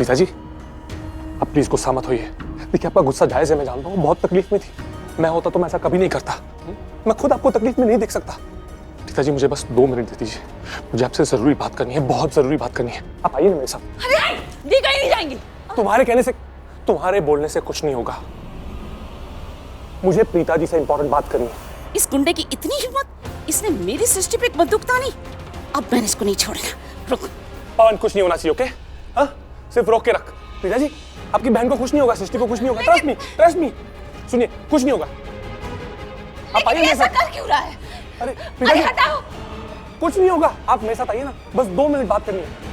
रीता जी, अब प्लीज गुस्सा मत होइए। देखिए, आपका गुस्सा जायज है, मैं जानता हूँ, बहुत तकलीफ में थी। मैं होता तो मैं ऐसा कभी नहीं करता। मैं खुद आपको तकलीफ में नहीं देख सकता। रीता जी, मुझे बस 2 मिनट दे दीजिए, मुझे आपसे जरूरी बात करनी है, बहुत जरूरी बात करनी है। आप आइए ना मेरे साथ। अरे ये कहीं नहीं जाएंगी। तुम्हारे कहने से, तुम्हारे बोलने से कुछ नहीं होगा। मुझे प्रीता जी से इंपॉर्टेंट बात करनी है। इस गुंडे की इतनी हिम्मत, इसने मेरी सृष्टि पे एक बंदूक तानी। अब मैंने इसको नहीं छोड़ना। रुक। पवन, कुछ नहीं होना चाहिए, ओके? हाँ, सिर्फ रोक के रख। प्रीता जी, आपकी बहन को कुछ नहीं होगा, सृष्टि को कुछ नहीं होगा। Trust me. सुनिए, कुछ नहीं होगा। आप आइए मेरे साथ। कर क्यों रहा है? अरे प्रीता जी, हटाओ। कुछ नहीं होगा, आप मेरे साथ आइए ना, बस 2 मिनट बात करनी है।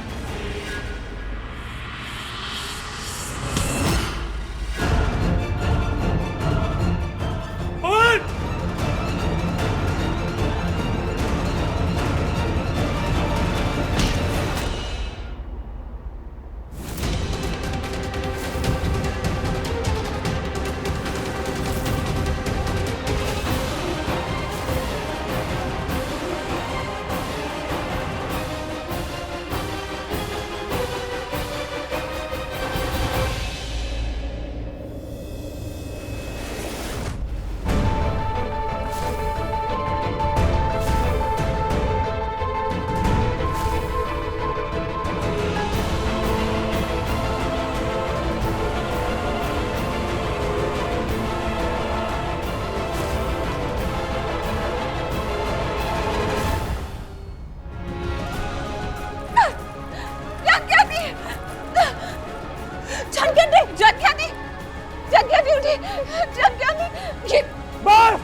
बस,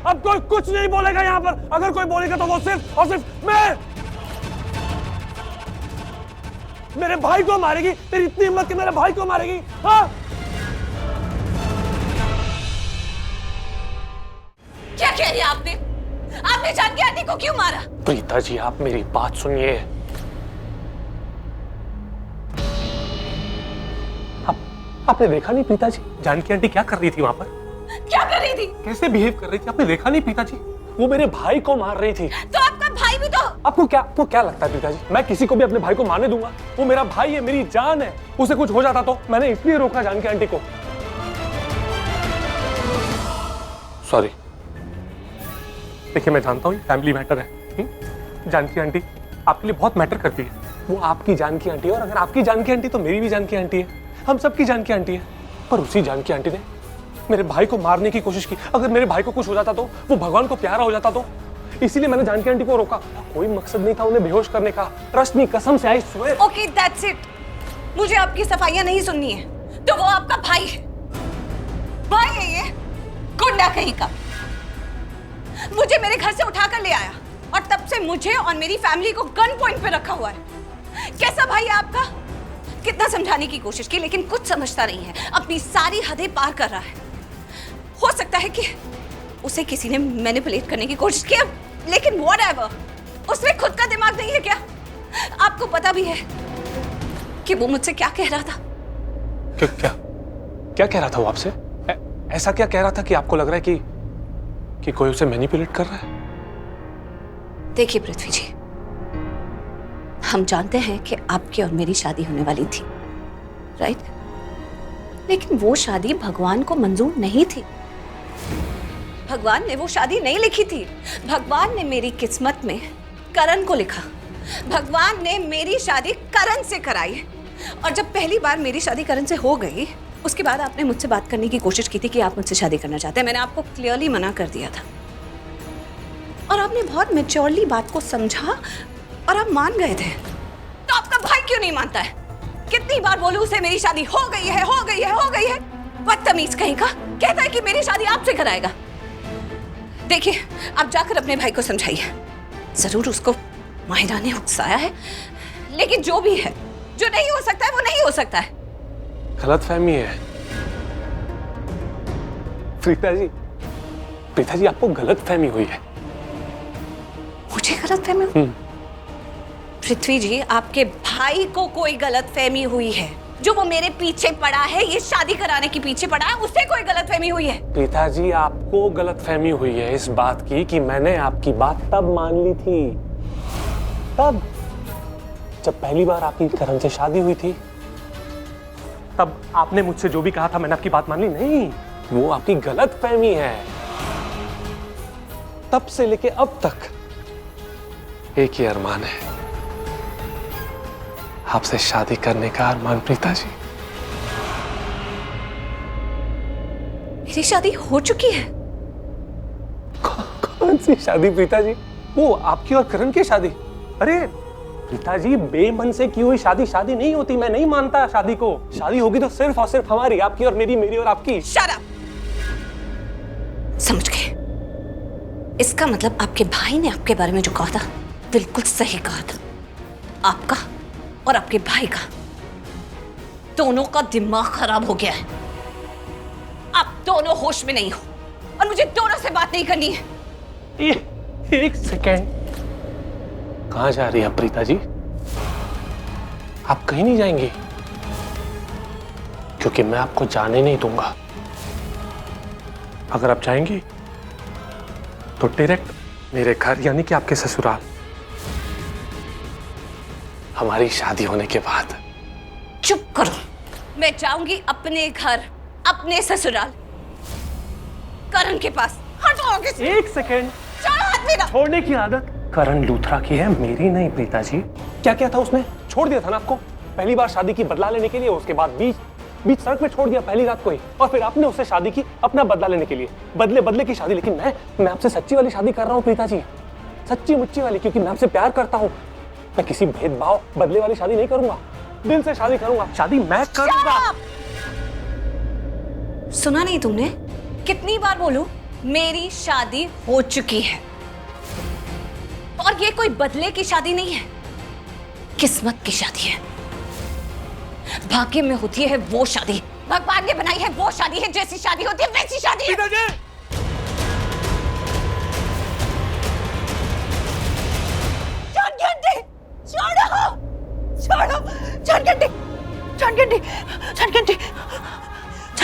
अब कोई कुछ नहीं बोलेगा यहाँ पर। अगर कोई बोलेगा तो वो सिर्फ और सिर्फ मैं। मेरे भाई को मारेगी? तेरी इतनी हिम्मत कि मेरे भाई को मारेगी? हाँ? क्या कह रही आपने? आपने जानकी आंटी को क्यों मारा? प्रीता जी, आप मेरी बात सुनिए। आपने देखा नहीं प्रीता जी, जानकी आंटी क्या कर रही थी वहां पर? क्या कर रही थी? कैसे बिहेव कर रही थी? आपने देखा नहीं प्रीता जी? वो मेरे भाई को मार रही थी। तो आपका भाई भी तो। आपको क्या लगता है प्रीता जी, मैं किसी को भी अपने भाई को मारने दूंगा? वो मेरा भाई है, मेरी जान है। उसे कुछ हो जाता तो मैंने इसलिए रोका जानकी आंटी को। सॉरी। देखिए, मैं जानता हूँ फैमिली मैटर है। जानकी आंटी आपके लिए बहुत मैटर करती है। वो आपकी जानकी आंटी है, और अगर आपकी जानकी आंटी तो मेरी भी जानकी आंटी है, हम सबकी जानकी आंटी है। पर उसी जानकी आंटी ने मेरे भाई को मारने की कोशिश की। अगर मेरे भाई को कुछ हो जाता तो, वो भगवान को प्यारा हो जाता तो, इसीलिए मैंने जानकी आंटी को रोका। कोई मकसद नहीं था उन्हें बेहोश करने का। ट्रस्ट मी, कसम से, I swear. Okay, that's it. मुझे आपकी सफाइयां नहीं सुननी है। तो वो आपका भाई है। भाई है ये गुंडा कहीं का। मुझे मेरे घर से उठाकर ले आया और तब से मुझे और मेरी फैमिली को गन पॉइंट पे रखा हुआ है। कैसा भाई है आपका? कितना समझाने की कोशिश की, लेकिन कुछ समझता नहीं है। अपनी सारी हदें पार कर रहा है। हो सकता है कि उसे किसी ने मैनिपुलेट करने की कोशिश की, लेकिन व्हाटएवर, उसमें खुद का दिमाग नहीं है क्या? आपको पता भी है कि वो मुझसे क्या कह रहा था? क्या कह रहा था वो आपसे? ऐसा क्या कह रहा था कि आपको लग रहा है कि कोई उसे मैनिपुलेट कर रहा है? देखिए पृथ्वी जी, हम जानते हैं कि आपकी और मेरी शादी होने वाली थी, राइट? लेकिन वो शादी भगवान को मंजूर नहीं थी। भगवान ने वो शादी नहीं लिखी थी। भगवान ने मेरी किस्मत में करण को लिखा। भगवान ने मेरी शादी करण से कराई। और जब पहली बार मेरी शादी करण से हो गई, उसके बाद आपने मुझसे बात करने की कोशिश की थी कि आप मुझसे शादी करना चाहते हैं। मैंने आपको क्लियरली मना कर दिया था और आपने बहुत मैच्योरली बात को समझा और आप मान गए थे। तो आपका भाई क्यों नहीं मानता है? कितनी बार बोलूं उसे मेरी शादी हो गई है, हो गई है, हो गई है। बदतमीज कहीं का, कहता है कि मेरी शादी आपसे कराएगा। देखिए, आप जाकर अपने भाई को समझाइए। जरूर उसको माहिरा ने उकसाया है, लेकिन जो भी है, जो नहीं हो सकता है वो नहीं हो सकता है। गलतफहमी है प्रीता जी, आपको गलतफहमी हुई है। मुझे गलतफहमी हुई? पृथ्वी जी, आपके भाई को कोई गलतफहमी हुई है। जो वो मेरे पीछे पड़ा है, ये शादी कराने के पीछे पड़ा है, उससे कोई गलतफहमी हुई है। प्रीता जी, आपको गलतफहमी हुई है इस बात की कि मैंने आपकी बात तब मान ली थी, तब जब पहली बार आपकी करण से शादी हुई थी। तब आपने मुझसे जो भी कहा था मैंने आपकी बात मान ली? नहीं, वो आपकी गलत फहमी है। तब से लेके अब तक एक ही अरमान है, आपसे शादी करने का अरमान प्रीता जी। मेरी शादी हो चुकी है। कौन सी शादी प्रीता जी? वो आपकी और करण की शादी? अरे प्रीता जी, बेमन से की हुई शादी शादी नहीं होती। मैं नहीं मानता शादी को। शादी होगी तो सिर्फ और सिर्फ हमारी, आपकी और मेरी, मेरी और आपकी। Shut up! समझ गए। इसका मतलब आपके भाई ने आपके बारे में जो कहा था बिल्कुल सही कहा था। आपका और आपके भाई का दोनों का दिमाग खराब हो गया है। आप दोनों होश में नहीं हो और मुझे दोनों से बात नहीं करनी है। एक सेकेंड, कहां जा रही है प्रीता जी? आप कहीं नहीं जाएंगी, क्योंकि मैं आपको जाने नहीं दूंगा। अगर आप जाएंगी तो डायरेक्ट मेरे घर, यानी कि आपके ससुराल, हमारी शादी होने के बाद। चुप करो। मैं जाऊंगी अपने घर, अपने ससुराल, करण के पास। हटो आगे से। एक सेकेंड, छोड़ो हाथ मेरा। छोड़ने की आदत करण लूथरा की है, मेरी नहीं प्रीता जी। क्या क्या था उसने? छोड़ दिया था ना आपको पहली बार शादी की बदला लेने के लिए, उसके बाद बीच सड़क पे छोड़ दिया पहली रात को ही, और फिर आपने उससे शादी की अपना बदला लेने के लिए। बदले की शादी। लेकिन मैं आपसे सच्ची वाली शादी कर रहा हूँ प्रीता जी, सच्ची मुच्ची वाली, क्योंकि मैं आपसे प्यार करता हूँ। मैं किसी भेदभाव बदले वाली शादी नहीं करूंगा, दिल से शादी करूंगा। शादी मैं करूंगा। सुना नहीं तुमने? कितनी बार बोलूं? मेरी शादी हो चुकी है और ये कोई बदले की शादी नहीं है, किस्मत की शादी है। भाग्य में होती है वो शादी, भगवान ने बनाई है वो शादी है। जैसी शादी होती है वैसी शादी है।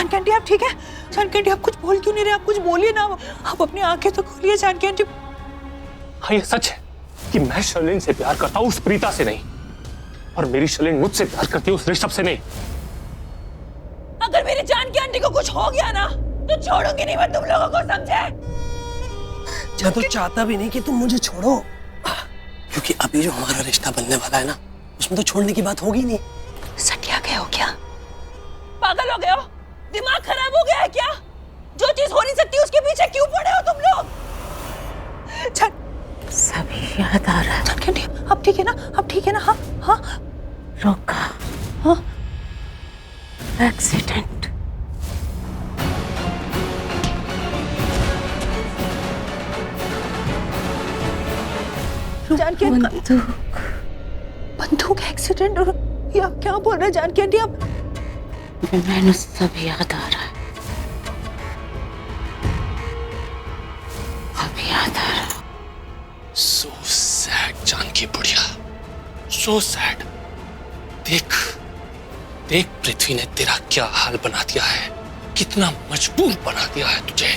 जानकी आप ठीक है? जानकी आप कुछ बोल क्यों नहीं रहे? आप कुछ बोलिए ना, आप अपनी आंखें तो खोलिए जानकी। हाँ, ये सच है कि मैं शर्लिन से प्यार करता हूँ, उस प्रीता से नहीं, और मेरी शर्लिन मुझसे प्यार करती है, उस ऋषभ से नहीं। अगर मेरी जानकी आंटी को कुछ हो गया ना तो छोड़ूंगी नहीं मैं तुम लोगों को, समझे? मैं तो चाहता भी नहीं कि तुम मुझे छोड़ो, क्योंकि अभी जो हमारा रिश्ता बनने वाला है ना, उसमें तो छोड़ने की बात होगी नहीं। सटिया गए हो क्या? पागल हो गए हो? दिमाग खराब हो गया है क्या? जो चीज हो नहीं सकती उसके पीछे क्यों पड़े हो तुम लोग? सभी याद आ रहा है। जानकी आप ठीक है ना? आप ठीक है ना? हाँ हाँ। रोका। हाँ एक्सीडेंट। जानकी बंदूक एक्सीडेंट? और ये आप क्या बोल रहे हैं जानकी आंटी? आप मैंने सब याद आ रहा है, अब याद आ रहा है। So sad जानकी बुढ़िया, so sad। देख पृथ्वी ने तेरा क्या हाल बना दिया है, कितना मजबूर बना दिया है तुझे।